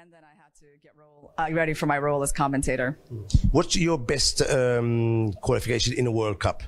and then I had to get ready for my role as commentator. What's your best qualification in a World Cup?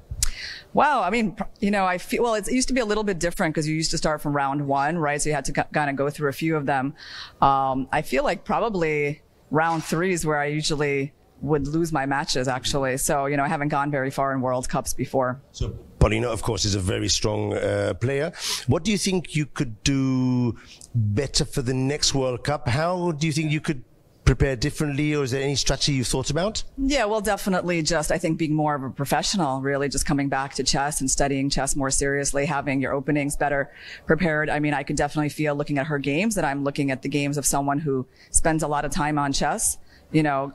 Wow, I mean, you know, I feel, well, it used to be a little bit different because you used to start from round one, right? So you had to kind of go through a few of them. I feel like probably round three is where I usually would lose my matches, actually. So, you know, I haven't gone very far in World Cups before. So Paulina, of course, is a very strong player. What do you think you could do better for the next World Cup? How do you think you could prepare differently, or is there any strategy you've thought about? Yeah, well, definitely just, I think, being more of a professional, really just coming back to chess and studying chess more seriously, having your openings better prepared. I mean, I could definitely feel looking at her games that I'm looking at the games of someone who spends a lot of time on chess, you know,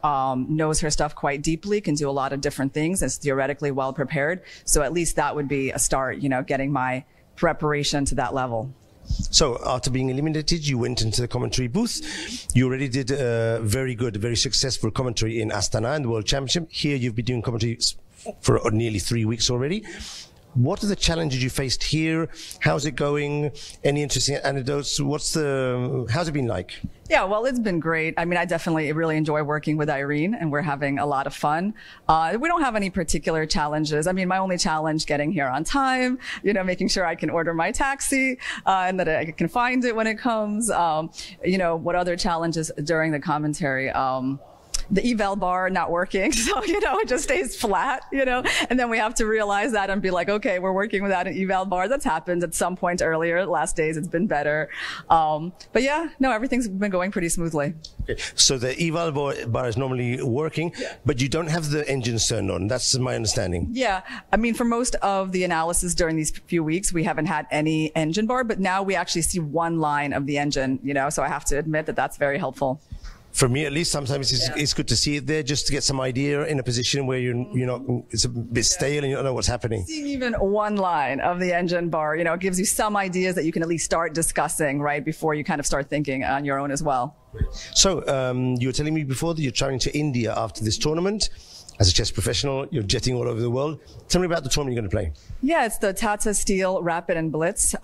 knows her stuff quite deeply, can do a lot of different things, is theoretically well prepared. So at least that would be a start, you know, getting my preparation to that level. So after being eliminated, you went into the commentary booth. You already did a very good, very successful commentary in Astana and the World Championship. Here you've been doing commentary for nearly 3 weeks already. What are the challenges you faced here? How's it going? Any interesting anecdotes? How's it been like? Yeah, well, it's been great. I mean, I definitely really enjoy working with Irene, and we're having a lot of fun. We don't have any particular challenges. I mean, my only challenge, getting here on time, you know, making sure I can order my taxi, and that I can find it when it comes. You know, what other challenges during the commentary? The eval bar not working, so, you know, it just stays flat, you know, and then we have to realize that and be like, okay, we're working without an eval bar. That's happened at some point earlier. Last days it's been better. But yeah, no, everything's been going pretty smoothly. Okay. So the eval bar is normally working, but you don't have the engines turned on. That's my understanding. Yeah. I mean, for most of the analysis during these few weeks, we haven't had any engine bar, but now we actually see one line of the engine, you know, so I have to admit that that's very helpful. For me, at least, sometimes it's good to see it there, just to get some idea in a position where you're not, it's a bit stale and you don't know what's happening. Seeing even one line of the engine bar, you know, it gives you some ideas that you can at least start discussing, right, before you kind of start thinking on your own as well. So, you were telling me before that you're traveling to India after this tournament. As a chess professional, you're jetting all over the world. Tell me about the tournament you're going to play. Yeah, it's the Tata Steel Rapid and Blitz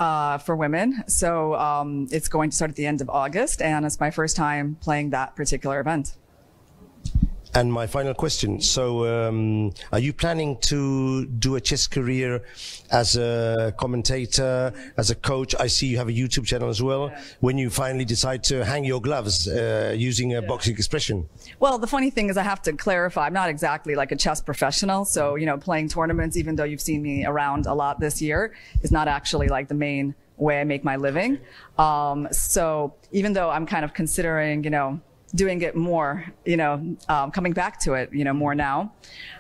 for women. So it's going to start at the end of August, and it's my first time playing that particular event. And my final question. So, are you planning to do a chess career as a commentator, as a coach? I see you have a YouTube channel as well. Yeah. When you finally decide to hang your gloves, using a boxing expression. Well, the funny thing is I have to clarify, I'm not exactly like a chess professional. So, you know, playing tournaments, even though you've seen me around a lot this year, is not actually like the main way I make my living. So even though I'm kind of considering, you know, doing it more, you know, coming back to it, you know, more now.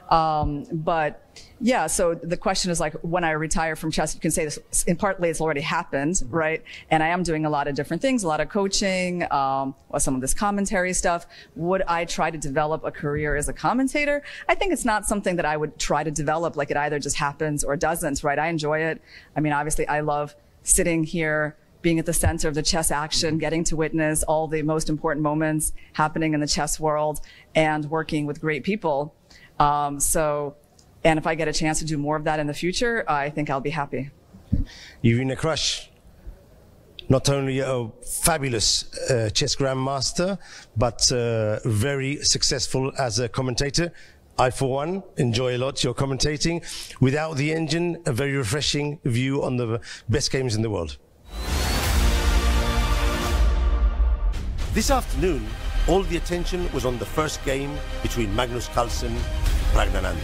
But yeah, so the question is like, when I retire from chess, you can say this, in partly it's already happened, right? And I am doing a lot of different things, a lot of coaching, some of this commentary stuff. Would I try to develop a career as a commentator? I think it's not something that I would try to develop, like it either just happens or doesn't, right? I enjoy it. I mean, obviously I love sitting here, being at the center of the chess action, getting to witness all the most important moments happening in the chess world, and working with great people. And if I get a chance to do more of that in the future, I think I'll be happy. Irina Krush, not only a fabulous chess grandmaster, but very successful as a commentator. I, for one, enjoy a lot your commentating. Without the engine, a very refreshing view on the best games in the world. This afternoon, all the attention was on the first game between Magnus Carlsen and Praggnanandhaa.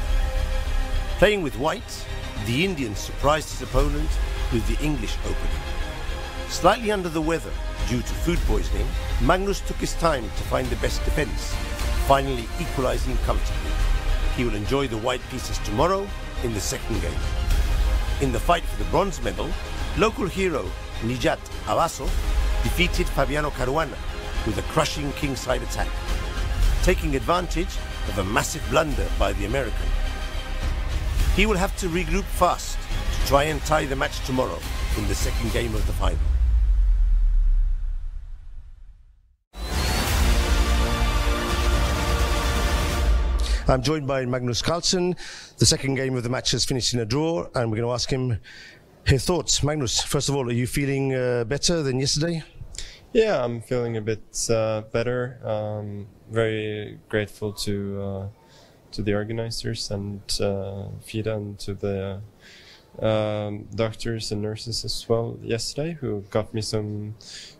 Playing with white, the Indian surprised his opponent with the English opening. Slightly under the weather due to food poisoning, Magnus took his time to find the best defense, finally equalizing comfortably. He will enjoy the white pieces tomorrow in the second game. In the fight for the bronze medal, local hero Nijat Abaso defeated Fabiano Caruana with a crushing kingside attack, taking advantage of a massive blunder by the American. He will have to regroup fast to try and tie the match tomorrow in the second game of the final. I'm joined by Magnus Carlsen. The second game of the match has finished in a draw, and we're going to ask him his thoughts. Magnus, first of all, are you feeling better than yesterday? Yeah, I'm feeling a bit better. Very grateful to the organizers and FIDE and to the doctors and nurses as well yesterday, who got me some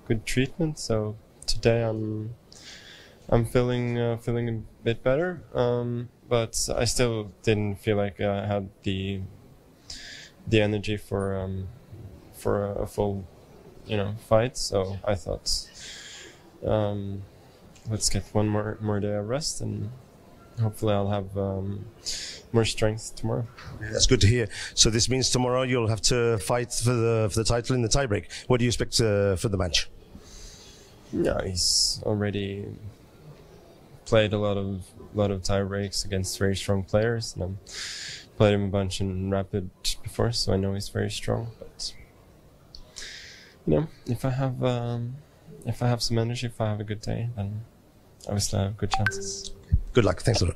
good treatment. So today I'm feeling a bit better, but I still didn't feel like I had the energy for a full fight. So I thought, let's get one more day of rest, and hopefully I'll have more strength tomorrow. That's good to hear. So this means tomorrow you'll have to fight for the title in the tiebreak. What do you expect for the match? Yeah, he's already played a lot of tie breaks against very strong players, and I've played him a bunch in Rapid before, so I know he's very strong. But if I have some energy, if I have a good day, then obviously I have good chances. Good luck. Thanks a lot.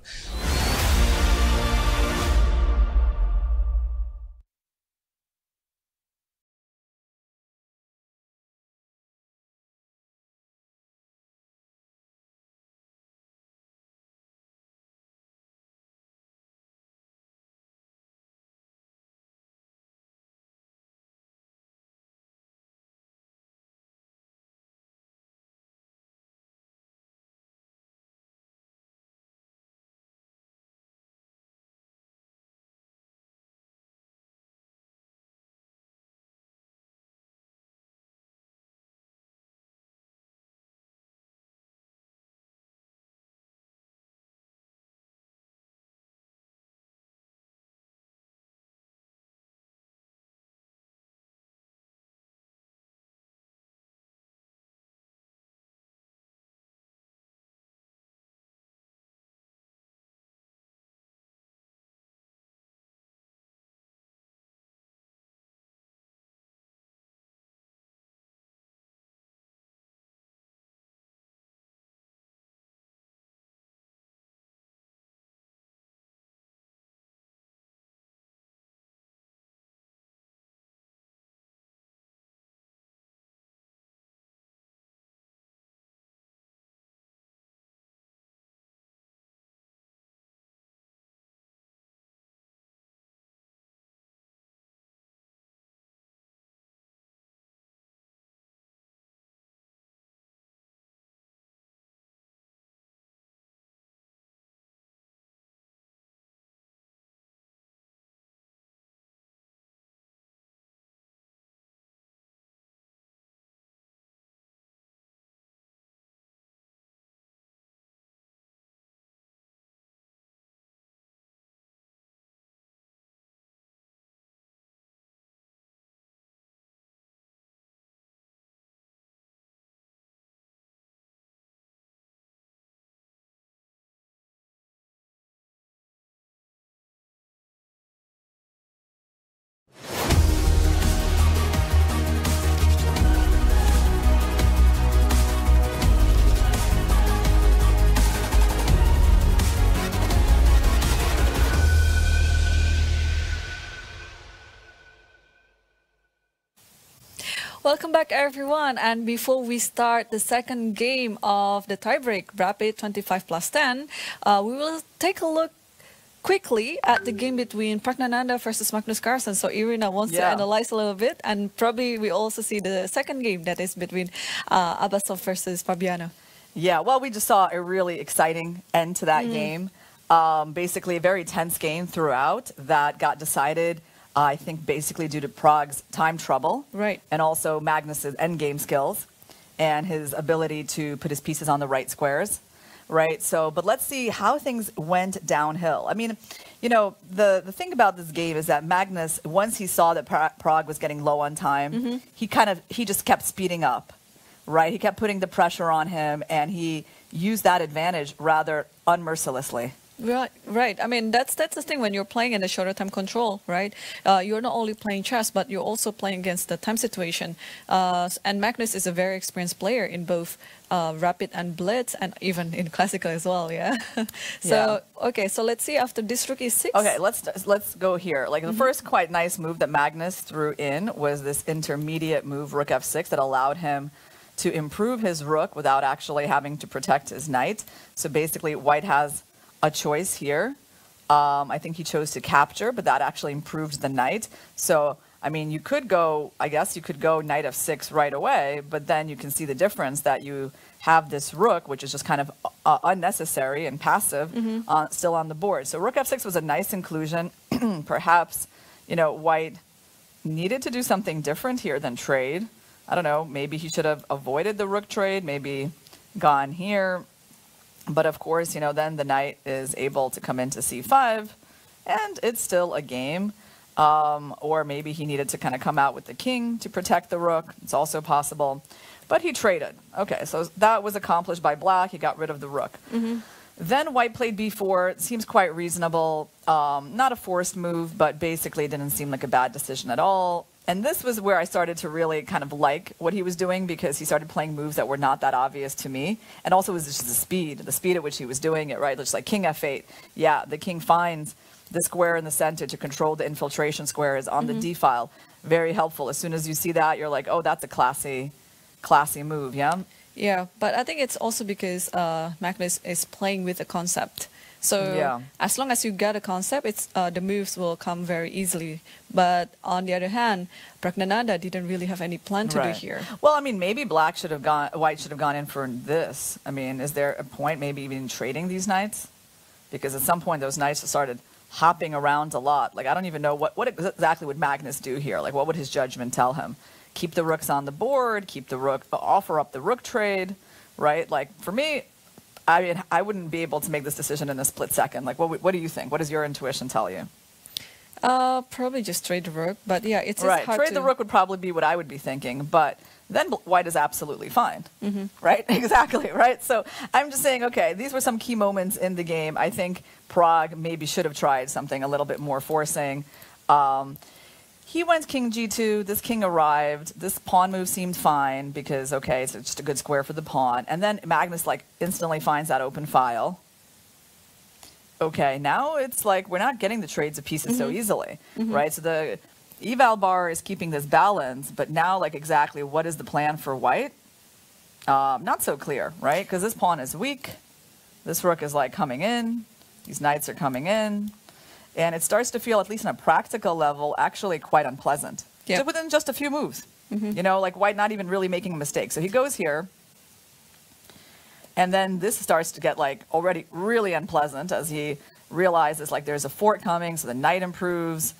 Welcome back, everyone. And before we start the second game of the tiebreak, Rapid 25+10, we will take a look quickly at the game between Praggnanandhaa versus Magnus Carlsen. So Irina wants to analyze a little bit, and probably we also see the second game that is between Abbasov versus Fabiano. Yeah, well, we just saw a really exciting end to that game. Basically, a very tense game throughout that got decided, I think, basically due to Prague's time trouble. Right. And also Magnus's endgame skills and his ability to put his pieces on the right squares. Right. So, but let's see how things went downhill. I mean, you know, the thing about this game is that Magnus, once he saw that Prague was getting low on time, he just kept speeding up. Right. He kept putting the pressure on him, and he used that advantage rather unmercilessly. Right. I mean, that's the thing when you're playing in the shorter time control, right? You're not only playing chess, but you're also playing against the time situation. And Magnus is a very experienced player in both Rapid and Blitz, and even in Classical as well, yeah? So, okay, so let's see after this rook e6. Okay, let's go here. Like, the first quite nice move that Magnus threw in was this intermediate move, rook f6, that allowed him to improve his rook without actually having to protect his knight. So basically, white has a choice here. I think he chose to capture, but that actually improved the knight. So, I mean, you could go, I guess you could go knight f6 right away, but then you can see the difference that you have this rook, which is just kind of unnecessary and passive, still on the board. So rook f6 was a nice inclusion. Perhaps, you know, white needed to do something different here than trade. I don't know, maybe he should have avoided the rook trade, maybe gone here. But of course, you know, then the knight is able to come into c5, and it's still a game. Or maybe he needed to kind of come out with the king to protect the rook. It's also possible. But he traded. Okay, so that was accomplished by black. He got rid of the rook. Then white played b4. It seems quite reasonable. Not a forced move, but basically it didn't seem like a bad decision at all. And this was where I started to really kind of like what he was doing, because he started playing moves that were not that obvious to me. And also it was just the speed at which he was doing it, right? Just like king f8. Yeah, the king finds the square in the center to control the infiltration squares on the d file. Very helpful. As soon as you see that, you're like, oh, that's a classy move, yeah? Yeah, but I think it's also because Magnus is playing with a concept. So as long as you get a concept, it's the moves will come very easily. But on the other hand, Praggnanandhaa didn't really have any plan to do here. Well, I mean, maybe white should have gone in for this. I mean, is there a point maybe even trading these knights? Because at some point those knights started hopping around a lot. Like, I don't even know what exactly would Magnus do here. Like, what would his judgment tell him? Keep the rooks on the board, keep the rook, offer up the rook trade, right? Like, for me, I mean, I wouldn't be able to make this decision in a split second. Like, what do you think? What does your intuition tell you? Probably just trade the rook, but yeah, it's hard to... Trade the rook would probably be what I would be thinking, but then white is absolutely fine, right? Exactly, right? So I'm just saying, okay, these were some key moments in the game. I think Pragg maybe should have tried something a little bit more forcing. He went king g2, this king arrived, this pawn move seemed fine because, okay, it's just a good square for the pawn. And then Magnus, like, instantly finds that open file. Okay, now it's like we're not getting the trades of pieces so easily, right? So the eval bar is keeping this balance, but now, like, exactly what is the plan for white? Not so clear, right? Because this pawn is weak. This rook is, like, coming in. These knights are coming in. And it starts to feel, at least on a practical level, actually quite unpleasant. So within just a few moves. You know, like white not even really making a mistake. So he goes here. And then this starts to get like already really unpleasant as he realizes like there's a fort coming. So the knight improves.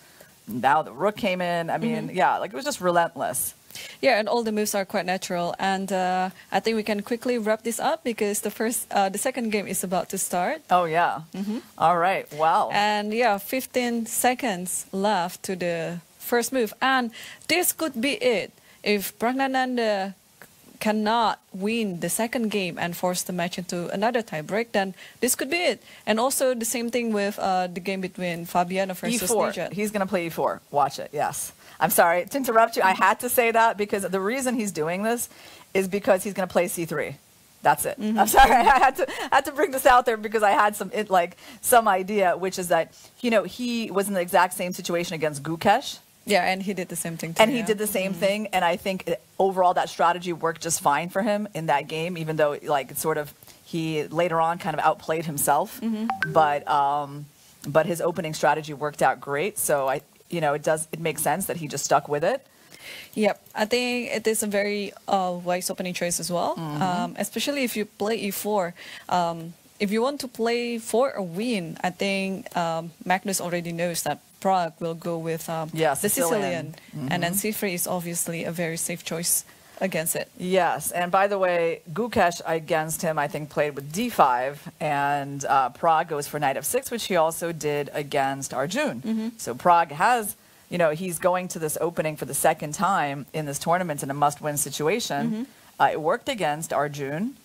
Now the rook came in. I mean, yeah, like it was just relentless. Yeah, and all the moves are quite natural. And I think we can quickly wrap this up because the second game is about to start. Oh, yeah. All right. Wow. And yeah, 15 seconds left to the first move. And this could be it. If Praggnanandhaa cannot win the second game and force the match into another tiebreak, then this could be it. And also the same thing with the game between Fabiano versus E4. He's going to play E4. Watch it. Yes. I'm sorry to interrupt you. I had to say that because the reason he's doing this is because he's going to play C3. That's it. I'm sorry. I had to bring this out there because I had some idea, which is that, you know, he was in the exact same situation against Gukesh. Yeah, and he did the same thing too. And he did the same thing, and I think overall that strategy worked just fine for him in that game, even though like it's sort of he later on kind of outplayed himself. But his opening strategy worked out great. So it makes sense that he just stuck with it. Yep, I think it is a very wise opening choice as well, especially if you play E4. If you want to play for a win, I think Magnus already knows that Pragg will go with the Sicilian. And then C3 is obviously a very safe choice against it. Yes, and by the way, Gukesh against him, I think, played with D5, and Pragg goes for knight f6, which he also did against Arjun. So Pragg has, you know, he's going to this opening for the second time in this tournament in a must-win situation. It worked against Arjun,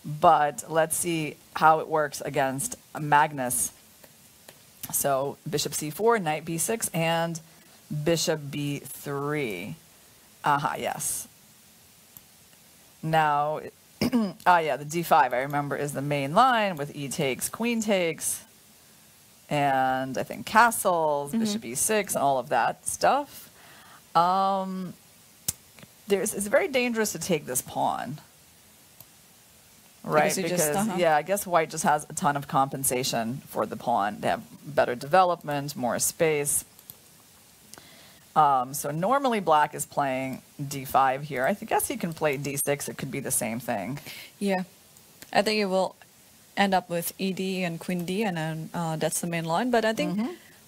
but let's see how it works against Magnus. So bishop c4, knight b6, and bishop b3. Yes. Now, yeah, the d5, I remember, is the main line with e takes, queen takes, and I think castles, bishop e6, and all of that stuff. it's very dangerous to take this pawn. Right, because yeah, I guess white just has a ton of compensation for the pawn. They have better development, more space. So normally black is playing d5 here. I guess he can play d6. It could be the same thing. Yeah, I think it will end up with ed and queen d, and then that's the main line. But I think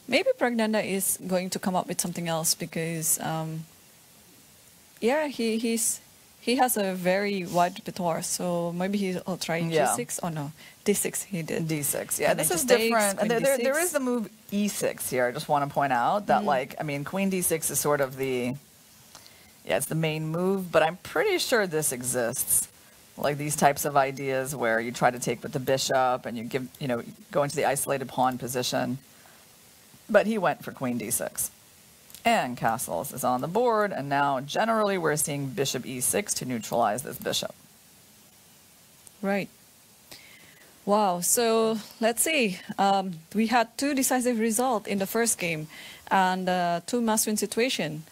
maybe Praggnanandhaa is going to come up with something else because, yeah, he has a very wide repertoire, so maybe he'll try g6. Oh no, d6 he did. d6, yeah, this is different. And there is the move e6 here. I just want to point out that, like, I mean, queen d6 is sort of the, yeah, it's the main move, but I'm pretty sure this exists. Like these types of ideas where you try to take with the bishop and you give, go into the isolated pawn position. But he went for queen d6. And castles is on the board, and now generally we're seeing bishop e6 to neutralize this bishop. Right. Wow, so let's see. We had 2 decisive results in the first game, and 2 must-win situation.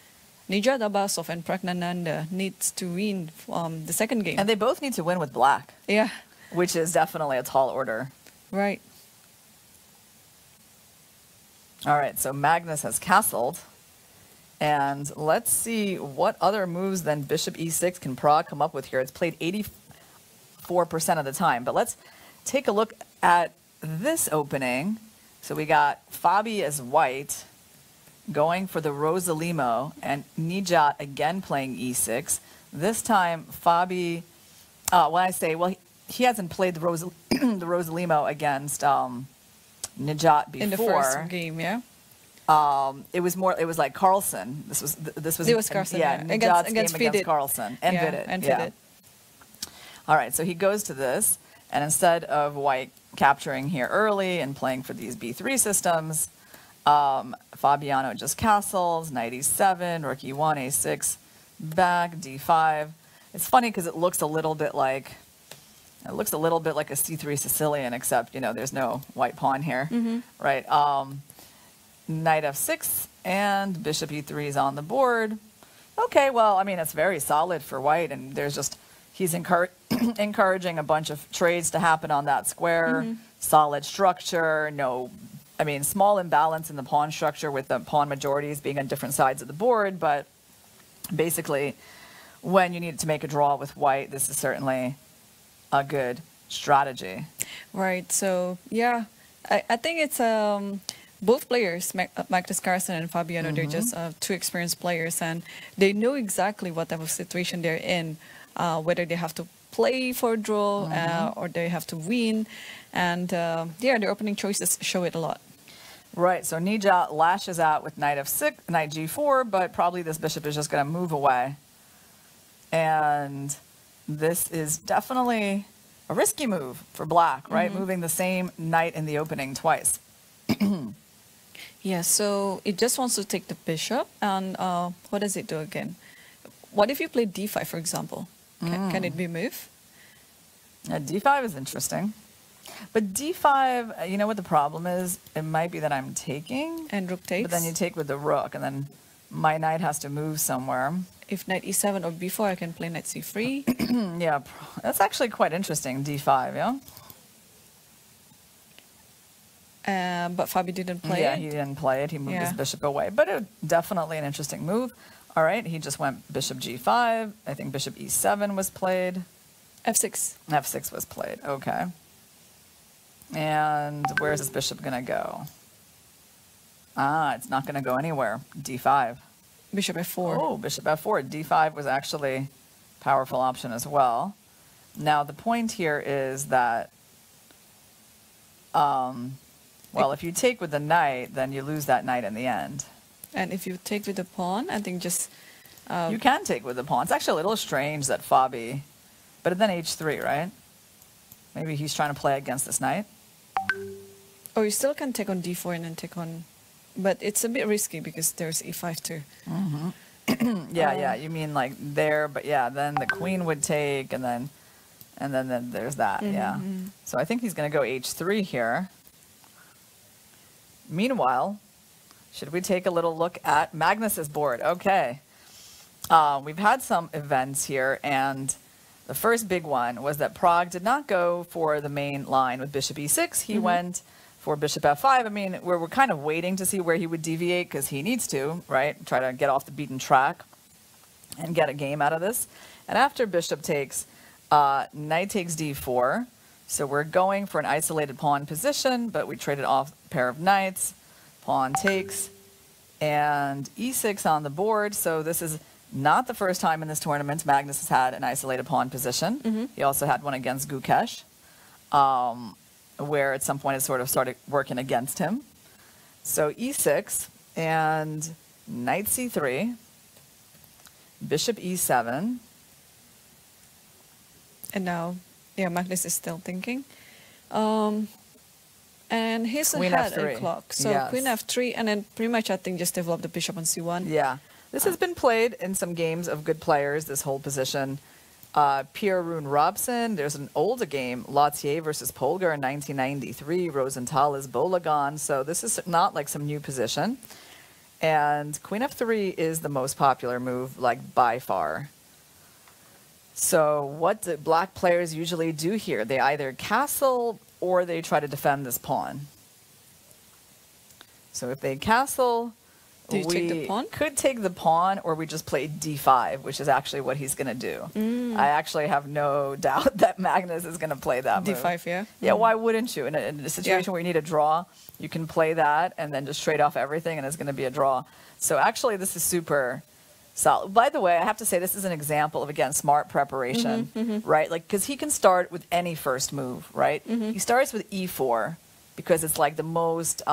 Nijat Abbasov and Praggnanandhaa needs to win the second game. And they both need to win with black. Yeah. Which is definitely a tall order. Right. All right, so Magnus has castled. And let's see what other moves than bishop e6 can Pragg come up with here. It's played 84% of the time. But let's take a look at this opening. So we got Fabi as white going for the Rosalimo, and Nijat again playing e6. This time Fabi, when I say, well, he hasn't played the Rosalimo against Nijat before. In the first game, yeah. It was like Carlsen. This was Carlsen, yeah, against game FIDE. against Carlsen and FIDE. And yeah. FIDE. All right, so he goes to this, and instead of white capturing here early and playing for these b3 systems, Fabiano just castles, knight e7, rook e1, a6, back, d5. It's funny because it looks a little bit like a c3 Sicilian, except there's no white pawn here, right? Knight f6 and bishop e3 is on the board. Okay, well, I mean, it's very solid for white, and he's encouraging a bunch of trades to happen on that square. Solid structure, small imbalance in the pawn structure with the pawn majorities being on different sides of the board, but basically, when you need to make a draw with white, this is certainly a good strategy. Right, so, yeah, I think it's... both players, Magnus Carlsen and Fabiano, they're just 2 experienced players, and they know exactly what type of situation they're in, whether they have to play for a draw or they have to win, and yeah, their opening choices show it a lot. Right, so Nijat lashes out with knight f6, knight g4, but probably this bishop is just going to move away, and this is definitely a risky move for black, right? Moving the same knight in the opening twice. Yeah, so it just wants to take the bishop, and what does it do again? What if you play d5, for example? Can it be moved? D5 is interesting. But d5, you know what the problem is? It might be that I'm taking. And rook takes. But then you take with the rook, and then my knight has to move somewhere. If knight e7 or b4, I can play knight c3. Yeah, that's actually quite interesting, d5, yeah? But Fabi didn't play it. Yeah, he didn't play it. He moved his bishop away. But definitely an interesting move. All right, he just went bishop g5. I think bishop e7 was played. f6. f6 was played, okay. And where's this bishop going to go? It's not going to go anywhere. d5. Bishop f4. Oh, bishop f4. d5 was actually a powerful option as well. Now, the point here is that... well, if you take with the knight, then you lose that knight in the end. And if you take with the pawn, I think just... you can take with the pawn. It's actually a little strange that Fabi... But then h3, right? Maybe he's trying to play against this knight. Or you still can take on d4 and then take on... But it's a bit risky because there's e5 too. Yeah, you mean like there, but yeah, then the queen would take, and then there's that, yeah. So I think he's going to go h3 here. Meanwhile, should we take a little look at Magnus's board? Okay. we've had some events here, and the first big one was that Pragg did not go for the main line with bishop e6. He went for bishop f5. I mean, we're kind of waiting to see where he would deviate because he needs to, right? Try to get off the beaten track and get a game out of this. And after bishop takes, knight takes d4. So we're going for an isolated pawn position, but we traded off a pair of knights. Pawn takes, and e6 on the board. So this is not the first time in this tournament Magnus has had an isolated pawn position. He also had one against Gukesh, where at some point it sort of started working against him. So e6 and knight c3, bishop e7. And now, yeah, Magnus is still thinking. And he's ahead a clock. So yes. queen f3, and then pretty much I think just develop the bishop on c1. Yeah. This has been played in some games of good players, this whole position. Pierre Rune Robson, there's an older game, Lautier versus Polgar in 1993, Rosenthal is Bolagon, so this is not like some new position. And queen f3 is the most popular move, like by far. So what do black players usually do here? They either castle or they try to defend this pawn. So if they castle, do you take the pawn? Could take the pawn, or we just play d5, which is actually what he's going to do. I actually have no doubt that Magnus is going to play that move. d5, yeah? Yeah, why wouldn't you? In a situation where you need a draw, you can play that and then just trade off everything, and it's going to be a draw. So actually, this is super solid. By the way, I have to say this is an example of, again, smart preparation, right? Like, because he can start with any first move, right? He starts with e4 because it's like the most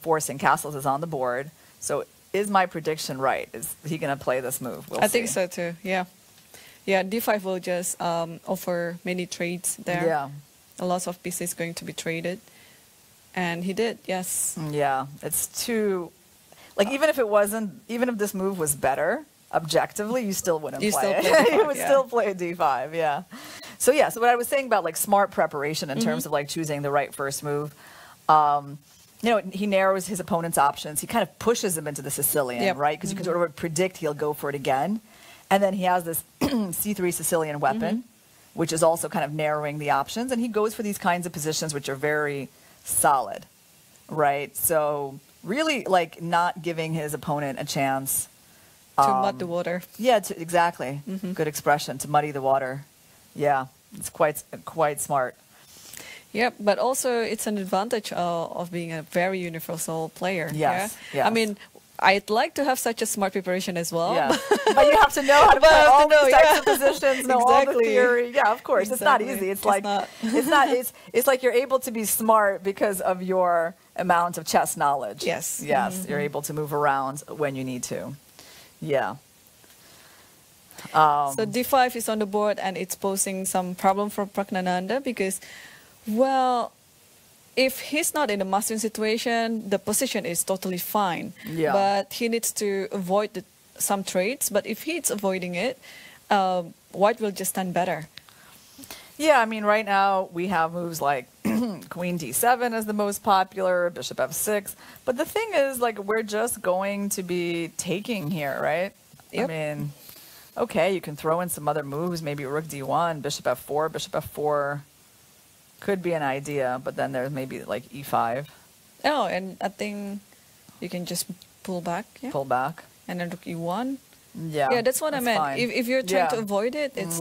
forcing castles is on the board. So is my prediction right? Is he going to play this move? We'll I see. think so too, yeah. Yeah, d5 will just offer many trades there. Yeah. A lot of pieces going to be traded. And he did, yes. Yeah, it's too... Like, even if this move was better, objectively, you still wouldn't play it. You would still play d5, yeah. So, yeah, so what I was saying about, like, smart preparation in terms of, like, choosing the right first move, you know, he narrows his opponent's options. He kind of pushes him into the Sicilian, right? Because you can sort of predict he'll go for it again. And then he has this c3 Sicilian weapon, which is also kind of narrowing the options. And he goes for these kinds of positions which are very solid, right? So really, like, not giving his opponent a chance to mud the water. Yeah, exactly. Good expression, to muddy the water. Yeah, it's quite smart. Yeah, but also it's an advantage of being a very universal player. Yes, yeah? I mean, I'd like to have such a smart preparation as well. Yeah. But you have to know how to play all these types of positions, know all the theory. Yeah, of course. Exactly. It's not easy. It's like it's like you're able to be smart because of your amount of chess knowledge. Yes. Yes, you're able to move around when you need to. Yeah. So d5 is on the board, and it's posing some problem for Praggnanandhaa because, well, if he's not in a mastering situation, the position is totally fine. Yeah. But he needs to avoid some trades. But if he's avoiding it, white will just stand better. Yeah, I mean, right now we have moves like queen d7 is the most popular, bishop f6. But the thing is, like, we're just going to be taking here, right? Yep. I mean, okay, you can throw in some other moves, maybe rook d1, bishop f4 could be an idea, but then there's maybe like e5. Oh, and I think you can just pull back. Yeah? Pull back. And then rook e1. Yeah. Yeah, that's what I meant. Fine. If you're trying to avoid it, it's...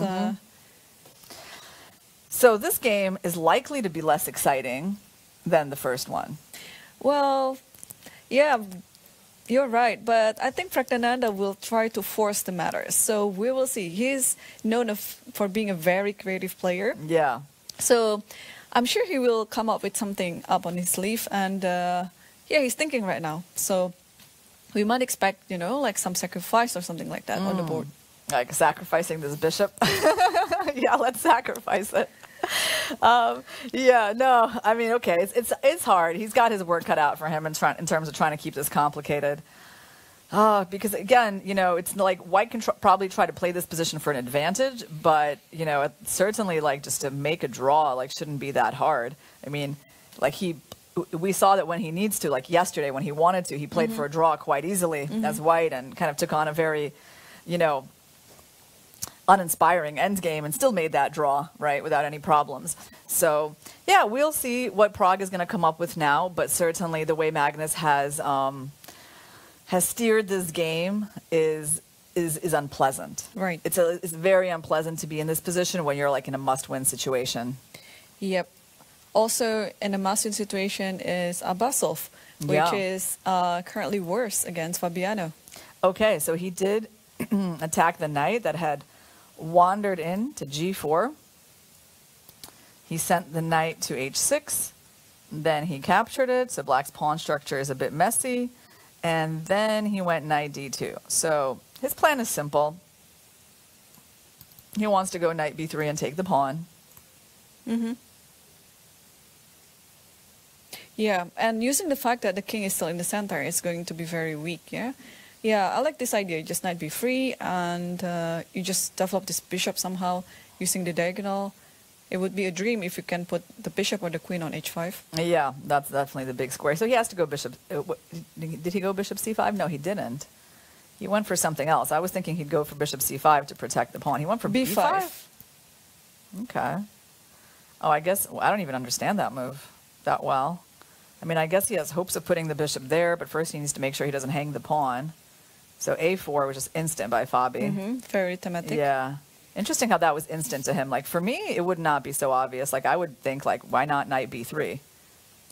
So this game is likely to be less exciting than the first one. Well, yeah, you're right. But I think Praggnanandhaa will try to force the matters. So we will see. He's known for being a very creative player. Yeah. So I'm sure he will come up with something up on his sleeve. And yeah, he's thinking right now. So we might expect, you know, like some sacrifice or something like that on the board. Like sacrificing this bishop. Yeah, let's sacrifice it. Yeah, no, I mean, okay, it's hard. He's got his work cut out for him in terms of trying to keep this complicated. Because again, you know, it's like white can probably try to play this position for an advantage, but you know, certainly like just to make a draw like shouldn't be that hard. I mean, like we saw that when he needs to, like yesterday when he wanted to, he played for a draw quite easily as white and kind of took on a very, you know, uninspiring endgame and still made that draw, right, without any problems. So, yeah, we'll see what Pragg is going to come up with now, but certainly the way Magnus has steered this game is unpleasant. Right. It's very unpleasant to be in this position when you're like in a must-win situation. Yep. Also, in a must-win situation is Abasov, which is currently worse against Fabiano. Okay, so he did attack the knight that had wandered in to g4. He sent the knight to h6. Then he captured it, so black's pawn structure is a bit messy. And then he went knight d2. So his plan is simple. He wants to go knight b3 and take the pawn. Mm-hmm. Yeah, and using the fact that the king is still in the center is going to be very weak, yeah? Yeah, I like this idea. Just knight b3, and you just develop this bishop somehow using the diagonal. It would be a dream if you can put the bishop or the queen on h5. Yeah, that's definitely the big square. So he has to go bishop. Did he go bishop c5? No, he didn't. He went for something else. I was thinking he'd go for bishop c5 to protect the pawn. He went for b5. Okay. Oh, I guess I don't even understand that move that well. I mean, I guess he has hopes of putting the bishop there, but first he needs to make sure he doesn't hang the pawn. So a4 was just instant by Fabi. Mm-hmm. Very thematic. Yeah. Interesting how that was instant to him. Like, for me, it would not be so obvious. Like, I would think, like, why not knight b3?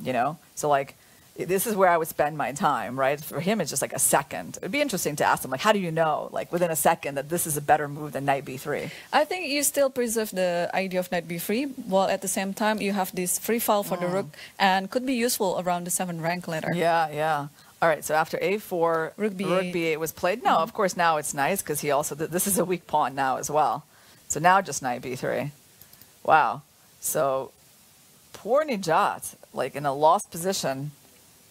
You know? So, like, this is where I would spend my time, right? For him, it's just like a second. It would be interesting to ask him, like, how do you know, like, within a second that this is a better move than knight b3? I think you still preserve the idea of knight b3, while at the same time you have this free file for the rook and could be useful around the 7th rank later. Yeah, yeah. All right, so after a4, rook b8 was played. No, of course, now it's nice because he also, this is a weak pawn now as well. So now just knight b3. Wow. So poor Nijat, like in a lost position,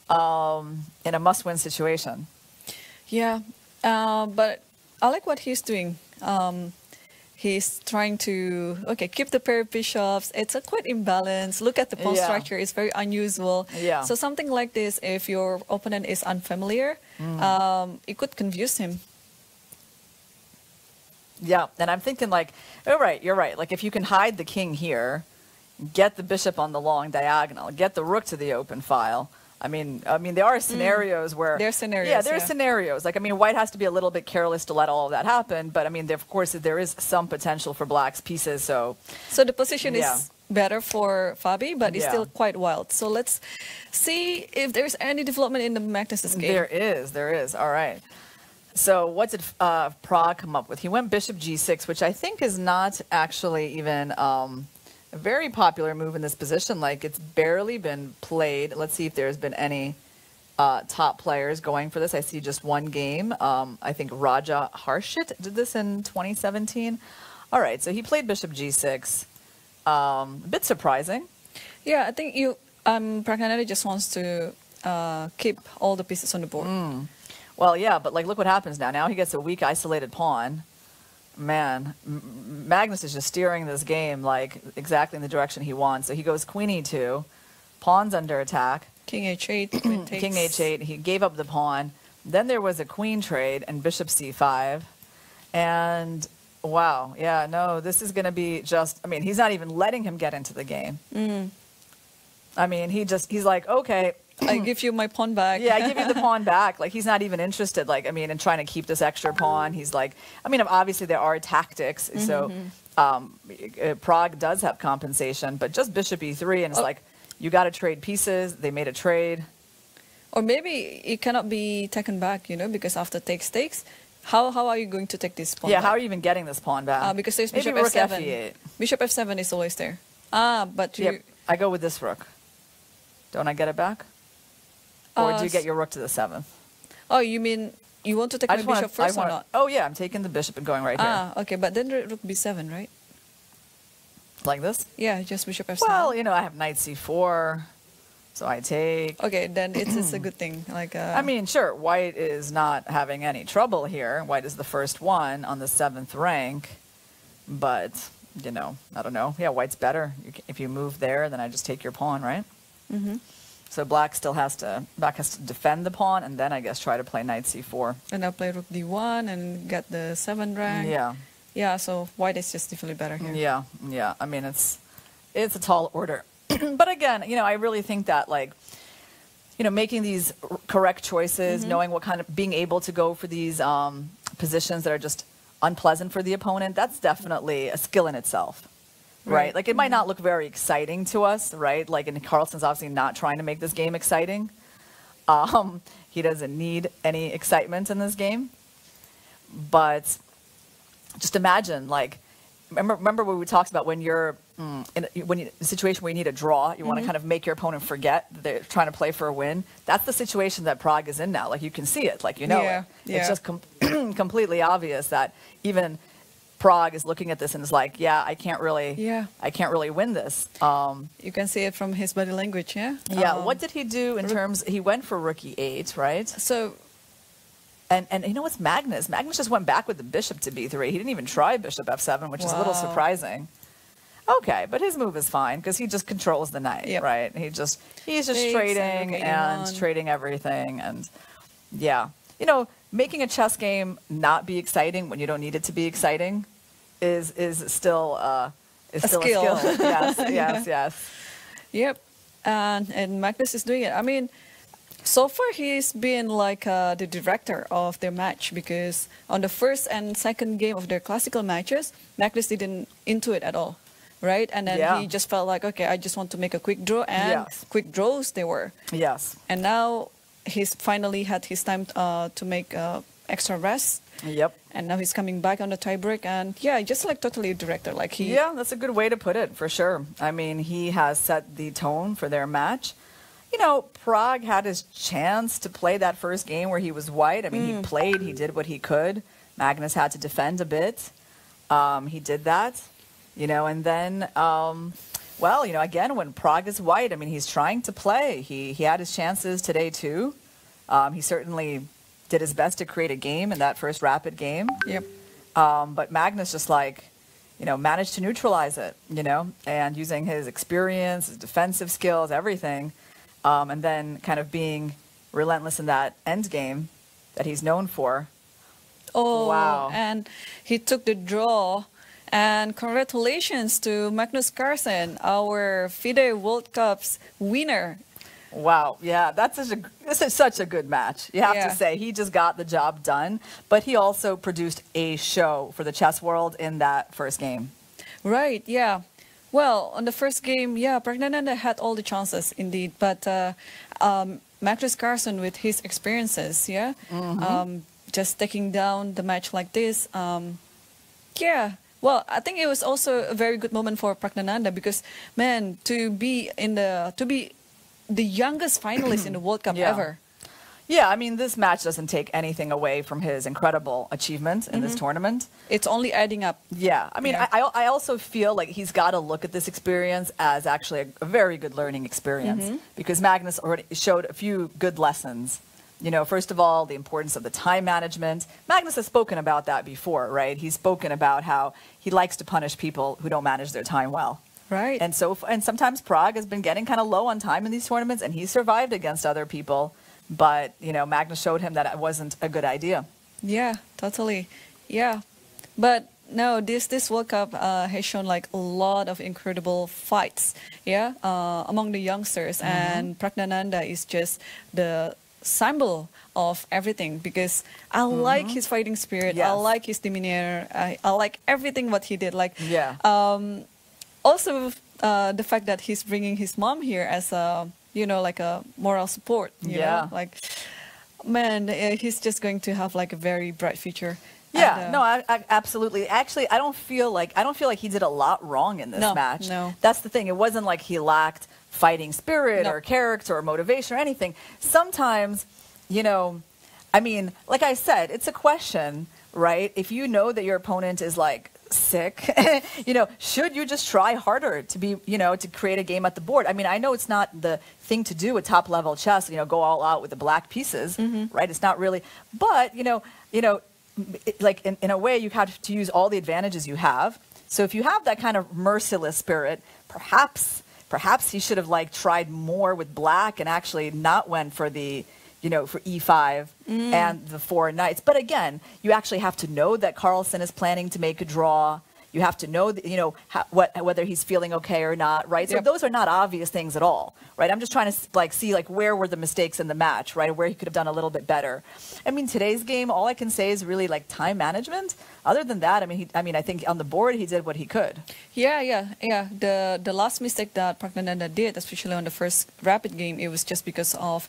in a must-win situation. Yeah, but I like what he's doing. He's trying to, keep the pair of bishops. It's a quite imbalanced. Look at the pawn structure. It's very unusual. Yeah. So something like this, if your opponent is unfamiliar, it could confuse him. Yeah, and I'm thinking like, oh, right, you're right. Like if you can hide the king here, get the bishop on the long diagonal, get the rook to the open file. I mean, there are scenarios where... There are scenarios, yeah. There are scenarios. Like, I mean, white has to be a little bit careless to let all of that happen. But, I mean, of course, there is some potential for black's pieces, so... So the position is better for Fabi, but it's still quite wild. So let's see if there's any development in the Magnus' game. There is. All right. So what did Pragg come up with? He went bishop g6, which I think is not actually even... a very popular move in this position. Like, it's barely been played. Let's see if there's been any top players going for this. I see just one game. I think Raja Harshit did this in 2017. All right, so he played bishop g6. A bit surprising. Yeah, I think Praggnanandhaa just wants to keep all the pieces on the board. Well, yeah, but like, look what happens now. Now he gets a weak, isolated pawn. Man, Magnus is just steering this game like exactly in the direction he wants. So he goes queen e2, pawn's under attack. King h8, queen takes. King h8, he gave up the pawn. Then there was a queen trade and bishop c5. And wow, yeah, no, this is going to be just, I mean, he's not even letting him get into the game. I mean, he's like, okay. I give you my pawn back. Yeah, I give you the pawn back. Like, he's not even interested, like, I mean, in trying to keep this extra pawn. He's like, I mean, obviously there are tactics. So Pragg does have compensation, but just bishop e3, and it's like, you got to trade pieces. They made a trade. Or maybe it cannot be taken back, you know, because after takes, how are you going to take this pawn back? How are you even getting this pawn back? Because there's maybe bishop rook f7. f8. Bishop f7 is always there. But you... Yep, I go with this rook. Don't I get it back? Or do you get your rook to the 7th? Oh, you mean you want to take my bishop first or not? Oh, yeah, I'm taking the bishop and going right here. Okay, but then rook b7, right? Like this? Yeah, just bishop f7. Well, you know, I have knight c4, so I take. Okay, then it's a good thing. Like, I mean, sure, white is not having any trouble here. White is the first one on the 7th rank. But, you know, I don't know. Yeah, white's better. If you move there, then I just take your pawn, right? So black has to defend the pawn, and then I guess try to play knight c4. And now play rook d1 and get the 7 rank. Yeah. Yeah, so white is just definitely better here. Yeah, yeah. I mean, it's a tall order. But again, I really think that, like, making these correct choices, knowing what kind of, being able to go for these positions that are just unpleasant for the opponent, that's definitely a skill in itself, right? Like, it might not look very exciting to us, right? Like, and Carlsen's obviously not trying to make this game exciting. He doesn't need any excitement in this game. But just imagine, like, remember what we talked about when you're in a situation where you need a draw, you want to kind of make your opponent forget that they're trying to play for a win. That's the situation that Pragg is in now. Like, you can see it, like, it. Yeah. It's just completely obvious that even Pragg is looking at this and is like, I can't really win this. You can see it from his body language, yeah? Yeah, what did he do in terms, he went for rook e8, right? So, and you know what's Magnus? Magnus just went back with the bishop to b3. He didn't even try bishop f7, which is a little surprising. Okay, but his move is fine because he just controls the knight, right? He's just trading and trading everything, and making a chess game not be exciting when you don't need it to be exciting is still a skill. Yes. Yep, and Magnus is doing it. I mean, so far he's been like the director of their match, because on the first and second game of their classical matches, Magnus didn't into it at all. Right, and then he just felt like, okay, I just want to make a quick draw, and quick draws they were. Yes. And now he's finally had his time to make extra rest. Yep. And now he's coming back on the tiebreak, and just like totally a director, like he. Yeah, that's a good way to put it, for sure. I mean, he has set the tone for their match. Pragg had his chance to play that first game where he was white. I mean, he did what he could. Magnus had to defend a bit. He did that. And then, again, when Pragg is white, I mean, he's trying to play. He had his chances today, too. He certainly did his best to create a game in that first rapid game. Yep. But Magnus just, like, managed to neutralize it, and using his experience, his defensive skills, everything, and then kind of being relentless in that end game that he's known for. Oh, wow. And he took the draw. And congratulations to Magnus Carlsen, our FIDE World Cup's winner. Wow, yeah, this is such a good match. You have to say, he just got the job done, but he also produced a show for the chess world in that first game. Right, yeah. Well, on the first game, Praggnanandhaa had all the chances indeed, but Magnus Carlsen, with his experiences, just taking down the match like this, Well, I think it was also a very good moment for Praggnanandhaa, because, man, to be the youngest finalist in the World Cup ever. Yeah, I mean, this match doesn't take anything away from his incredible achievement in this tournament. It's only adding up. Yeah, I mean, I also feel like he's got to look at this experience as actually a very good learning experience, because Magnus already showed a few good lessons. First of all, the importance of the time management. Magnus has spoken about that before, right? He's spoken about how he likes to punish people who don't manage their time well. Right. And sometimes Pragg has been getting kind of low on time in these tournaments, and he's survived against other people. But, Magnus showed him that it wasn't a good idea. Yeah, totally. Yeah. But no, this World Cup has shown like a lot of incredible fights, among the youngsters. And Praggnanandhaa is just the symbol of everything, because I like his fighting spirit. I like his demeanor. I like everything what he did. Like, also the fact that he's bringing his mom here as a, like a moral support. You know? Like, man, he's just going to have like a very bright future. Yeah, and, no, I absolutely. Actually, I don't feel like he did a lot wrong in this match. No, that's the thing. It wasn't like he lacked fighting spirit or character or motivation or anything. Sometimes, I mean, like I said, it's a question, right? If you know that your opponent is like sick, should you just try harder to be, to create a game at the board? I mean, I know it's not the thing to do with top level chess, go all out with the black pieces, right? It's not really, but, like in a way you have to use all the advantages you have. So if you have that kind of merciless spirit, perhaps perhaps he should have like tried more with black and actually not went for the, you know, for e5 and the 4 knights. But again, you actually have to know that Carlsen is planning to make a draw. You have to know, that, you know, whether he's feeling okay or not, right? So those are not obvious things at all, right? I'm just trying to like see like where were the mistakes in the match, right? Where he could have done a little bit better. I mean, today's game, all I can say is really like time management. Other than that, I mean, I think on the board he did what he could. Yeah. The last mistake that Praggnanandhaa did, especially on the first rapid game, it was just because of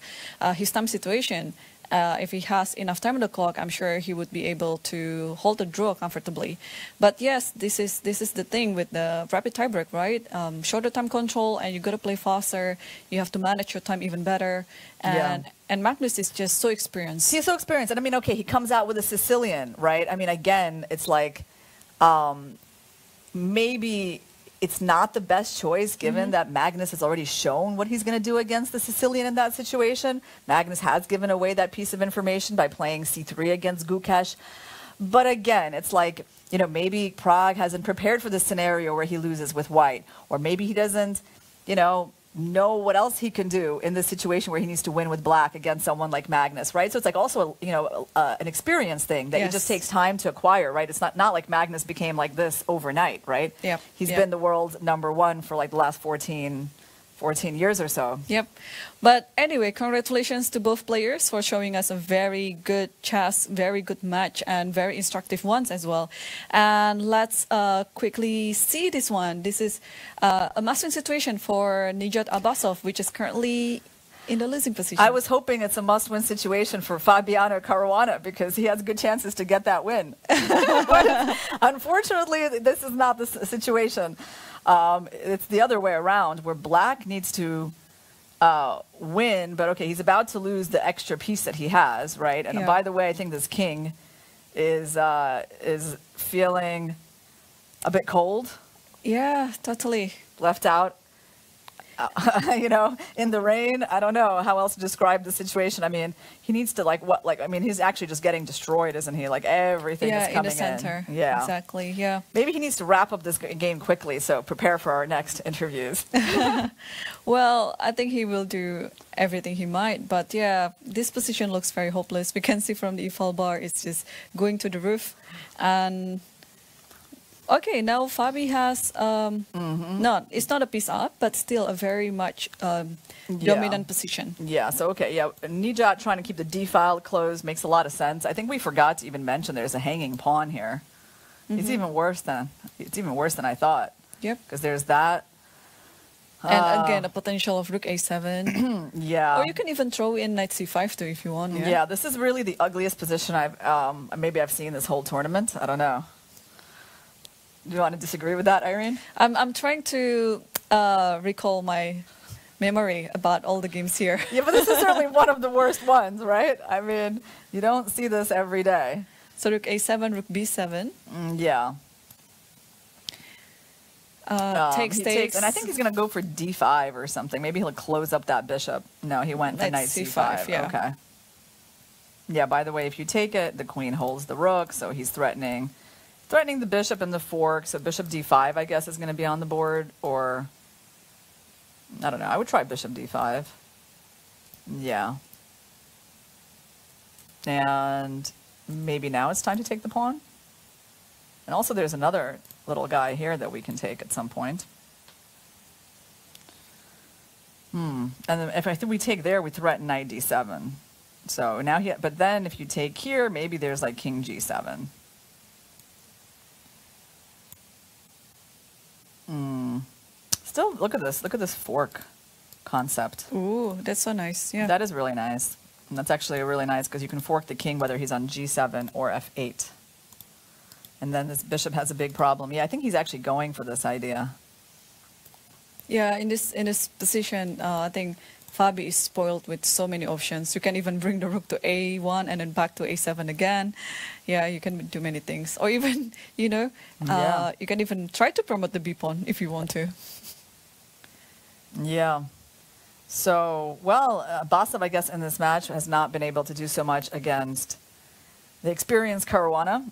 his time situation. If he has enough time on the clock, I'm sure he would be able to hold the draw comfortably. But yes, this is the thing with the rapid tiebreak, right? Shorter time control, and you got to play faster. You have to manage your time even better. And Magnus is just so experienced. He's so experienced, and I mean, okay, he comes out with a Sicilian, right? I mean, again, it's like maybe it's not the best choice given that Magnus has already shown what he's going to do against the Sicilian in that situation. Magnus has given away that piece of information by playing c3 against Gukesh. But again, it's like, you know, maybe Pragg hasn't prepared for the scenario where he loses with white. Or maybe he doesn't, you know what else he can do in this situation where he needs to win with black against someone like Magnus, right? So it's like also, you know, an experience thing that it just takes time to acquire, right? It's not like Magnus became like this overnight, right? Yeah. He's been the world #1 for like the last 14 years or so. Yep. But anyway, congratulations to both players for showing us a very good chess, very good match, and very instructive ones as well. And let's quickly see this one. This is a must-win situation for Nijat Abbasov, which is currently in the losing position. I was hoping it's a must-win situation for Fabiano Caruana because he has good chances to get that win. But unfortunately, this is not the situation. It's the other way around, where black needs to win, but okay, he's about to lose the extra piece that he has, right? And by the way, I think this king is feeling a bit cold. Yeah, totally. Left out. You know, in the rain. I don't know how else to describe the situation. I mean, he needs to I mean, he's actually just getting destroyed, isn't he? Like everything is coming in. The center. Yeah, exactly. Yeah. Maybe he needs to wrap up this game quickly, so prepare for our next interviews. Well, I think he will do everything he might, but yeah, this position looks very hopeless. We can see from the e-file bar, it's just going to the roof, and. Okay, now Fabi has, it's not a piece up, but still a very much dominant position. Yeah, so okay, Nijat trying to keep the d-file closed makes a lot of sense. I think we forgot to even mention there's a hanging pawn here. It's even worse than I thought. Yep. Because there's that. And again, a potential of rook a7. Yeah. Or you can even throw in knight c5 too if you want. Yeah, this is really the ugliest position I've seen this whole tournament. I don't know. Do you want to disagree with that, Irene? I'm trying to recall my memory about all the games here. Yeah, but this is certainly one of the worst ones, right? I mean, you don't see this every day. So rook a7, rook b7. Yeah. Takes. And I think he's going to go for d5 or something. Maybe he'll close up that bishop. No, he went to knight c5. Yeah. Okay. Yeah, by the way, if you take it, the queen holds the rook, so he's threatening the bishop and the fork. So bishop d5, I guess, is going to be on the board. Or, I don't know. I would try bishop d5. Yeah. And maybe now it's time to take the pawn. And also there's another little guy here that we can take at some point. And then if I think we take there, we threaten knight d7. So now but then if you take here, maybe there's like king g7. Still, look at this fork concept. Ooh, that's so nice. Yeah, that is really nice. And that's actually really nice because you can fork the king whether he's on g7 or f8. And then this bishop has a big problem. Yeah, I think he's actually going for this idea. Yeah, in this position, I think Fabi is spoiled with so many options. You can even bring the rook to a1 and then back to a7 again. Yeah, you can do many things. Or even, you know, you can even try to promote the b pawn if you want to. Yeah. So, well, Abbasov, I guess, in this match has not been able to do so much against the experienced Caruana.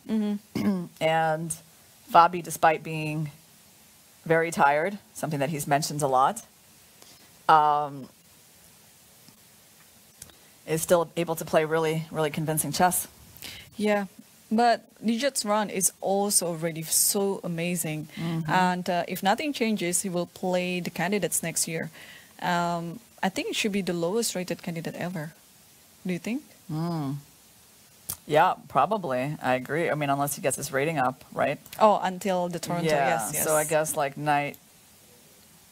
And Fabi, despite being very tired, something that he's mentioned a lot, is still able to play really, really convincing chess. Yeah, but Nijat's run is also already so amazing. And if nothing changes, he will play the candidates next year. I think it should be the lowest rated candidate ever. Do you think? Yeah, probably. I agree. I mean, unless he gets his rating up, right? Oh, until the Toronto, Yeah, yes. so I guess like knight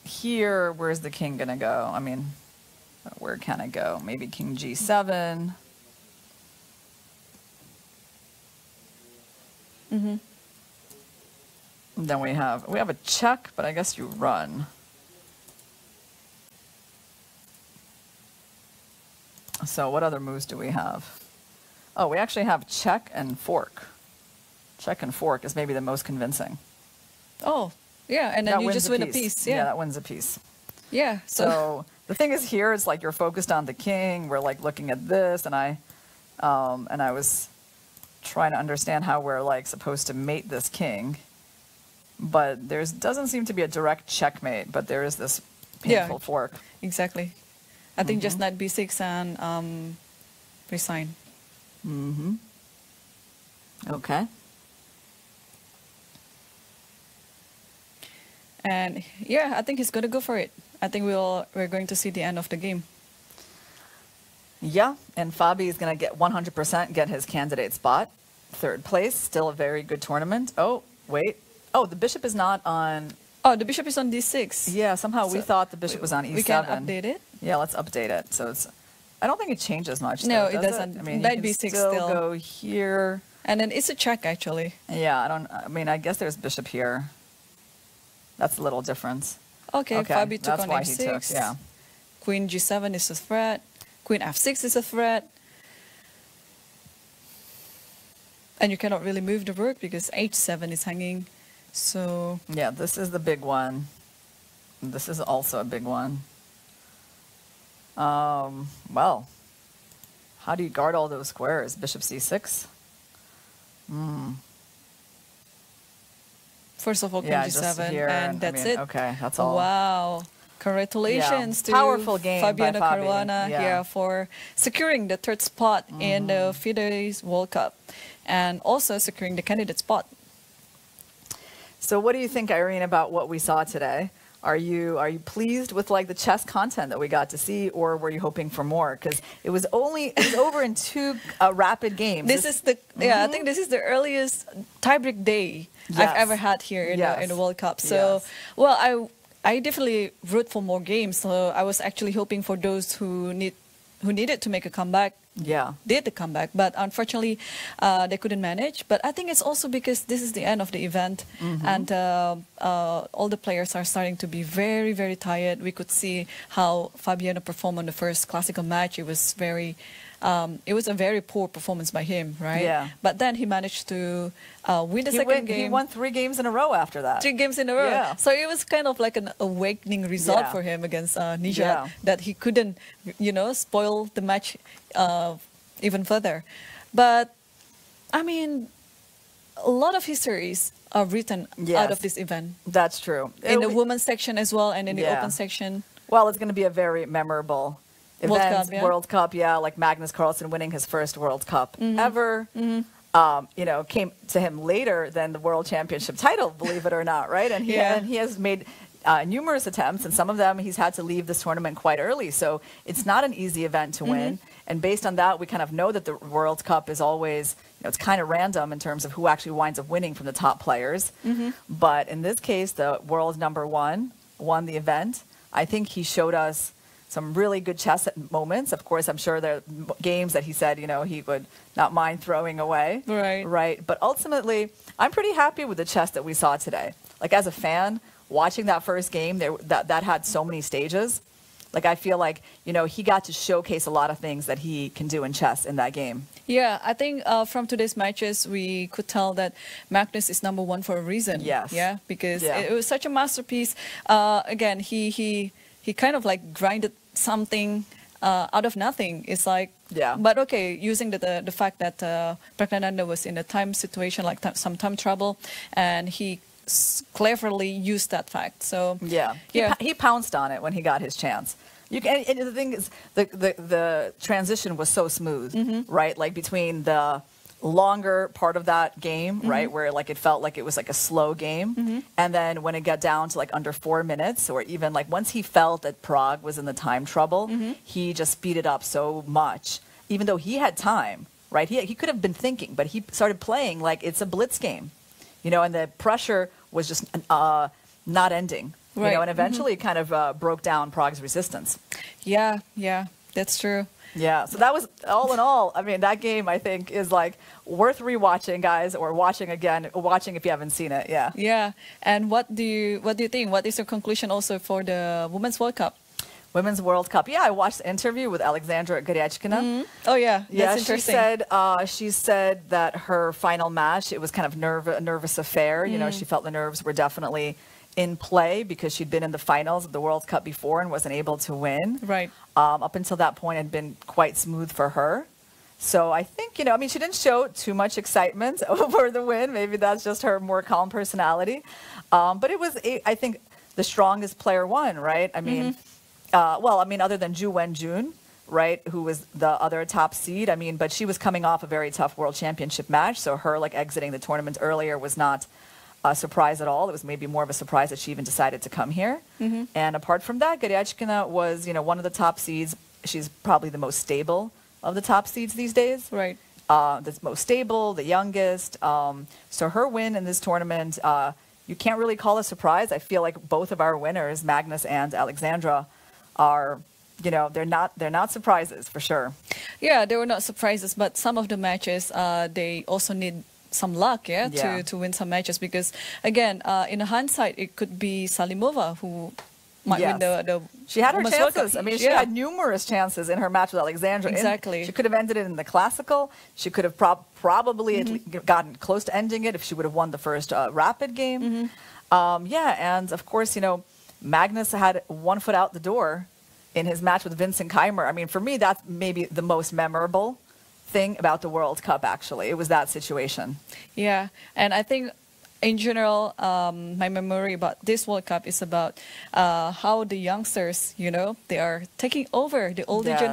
here, where's the king going to go? I mean, where can it go? Maybe king g7. Then we have a check, but I guess you run. So what other moves do we have? Oh, we actually have check and fork. Check and fork is maybe the most convincing. Oh, yeah, and then you just win a piece. Yeah, that wins a piece. Yeah, So the thing is here, it's like you're focused on the king. We're like looking at this, and I was trying to understand how we're like supposed to mate this king, but doesn't seem to be a direct checkmate. But there is this painful fork. Exactly. I think just knight b6 and resign. Okay. And yeah, I think he's going to go for it. I think we're going to see the end of the game. Yeah, and Fabi is going to get 100% get his candidate spot. Third place, still a very good tournament. Oh, wait. Oh, the bishop is not on... Oh, the bishop is on d6. Yeah, somehow we thought the bishop was on e7. We can update it? Yeah, let's update it. So it's... I don't think it changes much. No, though, it doesn't. I mean, Knight you can b6 still go here. And then it's a check, actually. Yeah, I mean, I guess there's bishop here. That's a little difference. Okay, Fabi took that's on why h6. he took, yeah. Queen g7 is a threat. Queen f6 is a threat. And you cannot really move the rook because h7 is hanging. So... Yeah, this is the big one. This is also a big one. Well, how do you guard all those squares? Bishop c6? First of all, Queen just g7, here, and that's it. Okay, that's all. Wow. Congratulations to Powerful game by Fabiano Fabi. Caruana for securing the third spot in the FIDE World Cup and also securing the candidate spot. So what do you think, Irene, about what we saw today? Are you pleased with like the chess content that we got to see, or were you hoping for more? Because it was over in two rapid games. This is the I think this is the earliest tiebreak day I've ever had here in the World Cup. So well, I definitely root for more games. So I was actually hoping for those who needed to make a comeback. Did the comeback, but unfortunately they couldn't manage. But I think it's also because this is the end of the event, and all the players are starting to be very, very tired. We could see how Fabiano performed on the first classical match. It was a very poor performance by him, right? Yeah. But then he managed to win the second game. He won 3 games in a row after that. 3 games in a row. Yeah. So it was kind of like an awakening result for him against Nijat, that he couldn't, spoil the match even further. But, I mean, a lot of histories are written out of this event. That's true. In the women's section as well, and in the open section. Well, it's going to be a very memorable event. World Cup, like Magnus Carlsen winning his first World Cup ever. Came to him later than the World Championship title, believe it or not, right? And he has made numerous attempts, and some of them he's had to leave this tournament quite early. So it's not an easy event to win. And based on that, we kind of know that the World Cup is always, it's kind of random in terms of who actually winds up winning from the top players. But in this case, the world #1 won the event. I think he showed us some really good chess moments. Of course, I'm sure there are games that he said, he would not mind throwing away. Right. But ultimately, I'm pretty happy with the chess that we saw today. Like, as a fan, watching that first game, that had so many stages. Like, I feel like, he got to showcase a lot of things that he can do in chess in that game. Yeah, I think from today's matches, we could tell that Magnus is #1 for a reason. Yes. Yeah, because it was such a masterpiece. Again, he kind of like grinded something out of nothing. It's like, but okay, using the fact that Praggnanandhaa was in a time situation, like some time trouble, and he cleverly used that fact. So he pounced on it when he got his chance. You can, and the thing is, the transition was so smooth, right? Like between the longer part of that game, right, where like it felt like it was like a slow game, and then when it got down to like under 4 minutes, or even like once he felt that Prague was in the time trouble, he just speeded up so much, even though he had time, right? He could have been thinking, but he started playing like it's a blitz game, you know, and the pressure was just not ending, you know, and eventually it kind of broke down Prague's resistance. Yeah, that's true. Yeah, so that was, all in all, I mean, that game, I think, is like worth rewatching, guys, or watching again, watching if you haven't seen it. Yeah. Yeah. And what do you think? What is your conclusion also for the Women's World Cup? Women's World Cup. Yeah, I watched the interview with Alexandra Goriachkina. Oh yeah, yeah. That's interesting. She said that her final match, it was kind of a nervous affair. You know, she felt the nerves were definitely in play because she'd been in the finals of the World Cup before and wasn't able to win. Right. Up until that point, had been quite smooth for her. So I think, you know, I mean, she didn't show too much excitement over the win. Maybe that's just her more calm personality. But it was, I think, the strongest player won, right? I mean, well, I mean, other than Ju Wen-jun, right, who was the other top seed. I mean, but she was coming off a very tough World Championship match. So her, like, exiting the tournament earlier was not a surprise at all. It was maybe more of a surprise that she even decided to come here. And apart from that, Goriachkina was, you know, one of the top seeds. She's probably the most stable of the top seeds these days. Right. The most stable, the youngest. So her win in this tournament, you can't really call a surprise. I feel like both of our winners, Magnus and Alexandra, are, you know, they're not surprises for sure. Yeah, they were not surprises, but some of the matches, they also need some luck, to win some matches, because again, in hindsight, it could be Salimova who might win the She had her Women's World chances. Cup. I mean, she had numerous chances in her match with Alexandra. Exactly. She could have ended it in the classical. She could have probably gotten close to ending it if she would have won the first rapid game. Yeah, and of course, you know, Magnus had one foot out the door in his match with Vincent Keimer. I mean, for me, that's maybe the most memorable thing about the World Cup, actually. It was that situation. Yeah, and I think in general, my memory about this World Cup is about how the youngsters, you know, they are taking over the older generation.